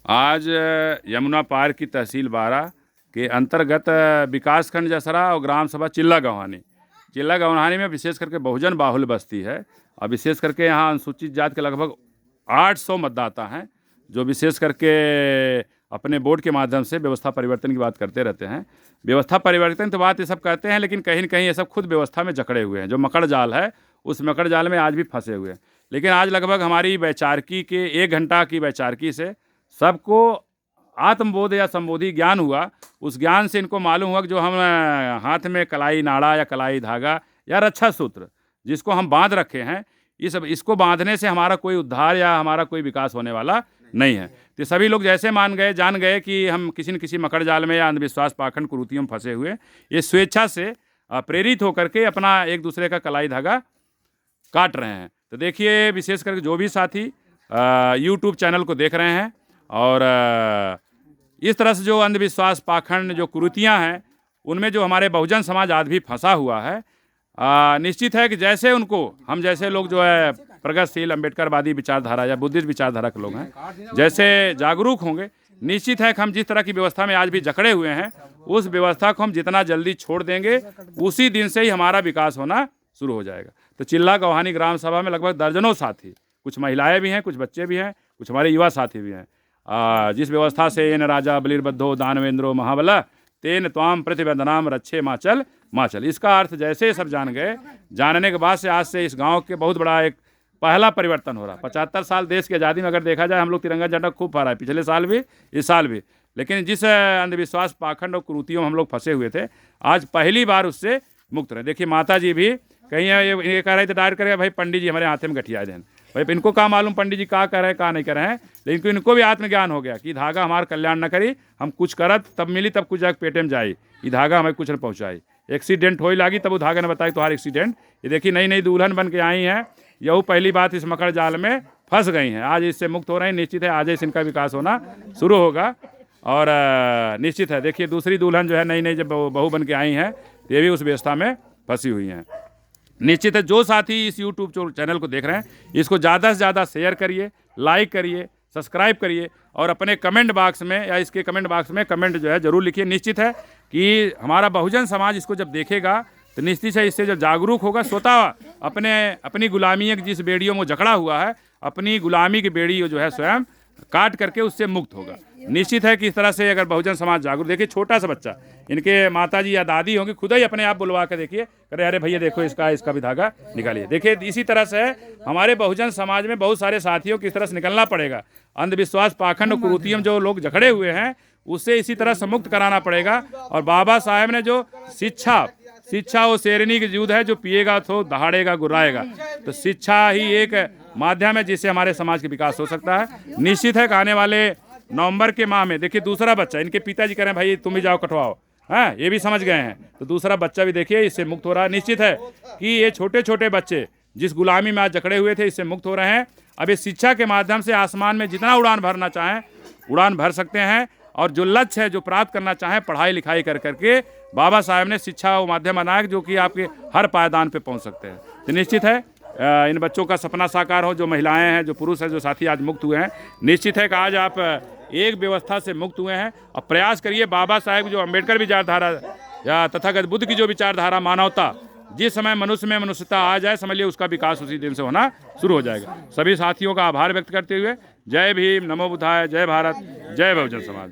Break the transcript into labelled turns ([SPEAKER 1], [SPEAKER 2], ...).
[SPEAKER 1] आज यमुना पार की तहसील बारा के अंतर्गत विकासखंड जसरा और ग्राम सभा चिल्ला गौहानी में विशेष करके बहुजन बाहुल बस्ती है। और विशेष करके यहाँ अनुसूचित जाति के लगभग 800 मतदाता हैं, जो विशेष करके अपने वोट के माध्यम से व्यवस्था परिवर्तन की बात करते रहते हैं। व्यवस्था परिवर्तन तो बात ये सब कहते हैं, लेकिन कहीं न कहीं ये सब खुद व्यवस्था में जकड़े हुए हैं। जो मकड़ जाल है, उस मकड़ जाल में आज भी फंसे हुए हैं। लेकिन आज लगभग हमारी वैचारिकी के 1 घंटा की वैचारिकी से सबको आत्मबोध या संबोधि ज्ञान हुआ। उस ज्ञान से इनको मालूम हुआ कि जो हम हाथ में कलाई नाड़ा या कलाई धागा या रक्षा सूत्र जिसको हम बांध रखे हैं, इसको बांधने से हमारा कोई उद्धार या हमारा कोई विकास होने वाला नहीं है। तो सभी लोग जैसे जान गए कि हम किसी न किसी मकड़ जाल में या अंधविश्वास पाखंड कुरीतियों में फंसे हुए, ये स्वेच्छा से प्रेरित होकर के अपना एक दूसरे का कलाई धागा काट रहे हैं। तो देखिए, विशेष करके जो भी साथी यूट्यूब चैनल को देख रहे हैं और इस तरह से जो अंधविश्वास पाखंड जो कुरीतियाँ हैं, उनमें जो हमारे बहुजन समाज आज भी फंसा हुआ है, निश्चित है कि जैसे उनको हम जैसे लोग जो है प्रगतिशील अम्बेडकरवादी विचारधारा या बुद्धिस्ट विचारधारा के लोग हैं, जैसे जागरूक होंगे, निश्चित है कि हम जिस तरह की व्यवस्था में आज भी जकड़े हुए हैं, उस व्यवस्था को हम जितना जल्दी छोड़ देंगे, उसी दिन से ही हमारा विकास होना शुरू हो जाएगा। तो चिल्ला गौहानी ग्राम सभा में लगभग दर्जनों साथी, कुछ महिलाएं भी हैं, कुछ बच्चे भी हैं, कुछ हमारे युवा साथी भी हैं। जिस व्यवस्था से एन राजा बलिर्बद्धो दानवेंद्रो महाबल तेन त्वाम प्रतिवेदनाम रक्षे माचल, इसका अर्थ जैसे सब जान गए, जानने के बाद से आज से इस गांव के बहुत बड़ा एक पहला परिवर्तन हो रहा। 75 साल देश की आज़ादी में अगर देखा जाए, हम लोग तिरंगा झंडा खूब फहराए, पिछले साल भी, इस साल भी। लेकिन जिस अंधविश्वास पाखंड और कुरीतियों में हम लोग फंसे हुए थे, आज पहली बार उससे मुक्त रहे। देखिए, माता जी भी कहीं ये कह रहे थे डायर करेगा, भाई पंडित जी हमारे हाथ में गठिया दें। भाई इनको क्या मालूम पंडित जी क्या कर रहे हैं, क्या नहीं कर रहे हैं, लेकिन इनको भी आत्मज्ञान हो गया कि धागा हमारा कल्याण न करी, हम कुछ करत तब मिली, तब कुछ जाकर पेटे में जाई, ये धागा हमें कुछ न पहुँचाई। एक्सीडेंट हो लागी तब वो धागा ने बताई तुम्हारा एक्सीडेंट। ये देखिए, नई नई दुल्हन बन के आई हैं, यही पहली बात इस मकड़ जाल में फंस गई हैं, आज इससे मुक्त हो रहे हैं। निश्चित है आज से इनका विकास होना शुरू होगा। और निश्चित है, देखिए दूसरी दुल्हन जो है नई नई जब बहू बन के आई हैं, ये भी उस व्यवस्था में फंसी हुई हैं। निश्चित है, जो साथी इस यूट्यूब चैनल को देख रहे हैं, इसको ज़्यादा से ज़्यादा शेयर करिए, लाइक करिए, सब्सक्राइब करिए और अपने कमेंट बॉक्स में या इसके कमेंट बॉक्स में कमेंट जो है ज़रूर लिखिए। निश्चित है कि हमारा बहुजन समाज इसको जब देखेगा तो निश्चित है इससे जब जागरूक होगा, स्वतः अपनी गुलामी की जिस बेड़ियों में जकड़ा हुआ है, अपनी गुलामी की बेड़ी जो है स्वयं काट करके उससे मुक्त होगा। निश्चित है कि इस तरह से अगर बहुजन समाज जागरूक, देखिए छोटा सा बच्चा, इनके माता जी या दादी होंगी, खुद ही अपने आप बुलवा के देखिए, अरे अरे भैया देखो इसका भी धागा निकालिए। देखिए इसी तरह से हमारे बहुजन समाज में बहुत सारे साथियों की इस तरह से निकलना पड़ेगा। अंधविश्वास पाखंड और कुरीतियों जो लोग जकड़े हुए हैं, उससे इसी तरह से मुक्त कराना पड़ेगा। और बाबा साहेब ने जो शिक्षा वो शेरनी की युद्ध है, जो पिएगा तो दहाड़ेगा गुर्राएगा। तो शिक्षा ही एक माध्यम है जिससे हमारे समाज का विकास हो सकता है। निश्चित है कि आने वाले नवंबर के माह में देखिए दूसरा बच्चा, इनके पिताजी कह रहे हैं भाई तुम भी जाओ कटवाओ, हाँ ये भी समझ गए हैं, तो दूसरा बच्चा भी देखिए इससे मुक्त हो रहा है। निश्चित है कि ये छोटे छोटे बच्चे जिस गुलामी में आज जकड़े हुए थे, इससे मुक्त हो रहे हैं। अब इस शिक्षा के माध्यम से आसमान में जितना उड़ान भरना चाहें उड़ान भर सकते हैं, और जो लक्ष्य है जो प्राप्त करना चाहें पढ़ाई लिखाई कर करके, बाबा साहेब ने शिक्षा वो माध्यम बनाया जो कि आपके हर पायदान पे पहुंच सकते हैं। तो निश्चित है इन बच्चों का सपना साकार हो, जो महिलाएं हैं, जो पुरुष हैं, जो साथी आज मुक्त हुए हैं। निश्चित है कि आज आप एक व्यवस्था से मुक्त हुए हैं। अब प्रयास करिए बाबा साहेब जो अम्बेडकर विचारधारा या तथागत बुद्ध की जो विचारधारा, मानवता, जिस समय मनुष्य में मनुष्यता आ जाए, समझ लिये उसका विकास उसी दिन से होना शुरू हो जाएगा। सभी साथियों का आभार व्यक्त करते हुए जय भीम, नमो बुद्धाय, जय भारत, जय बहुजन समाज।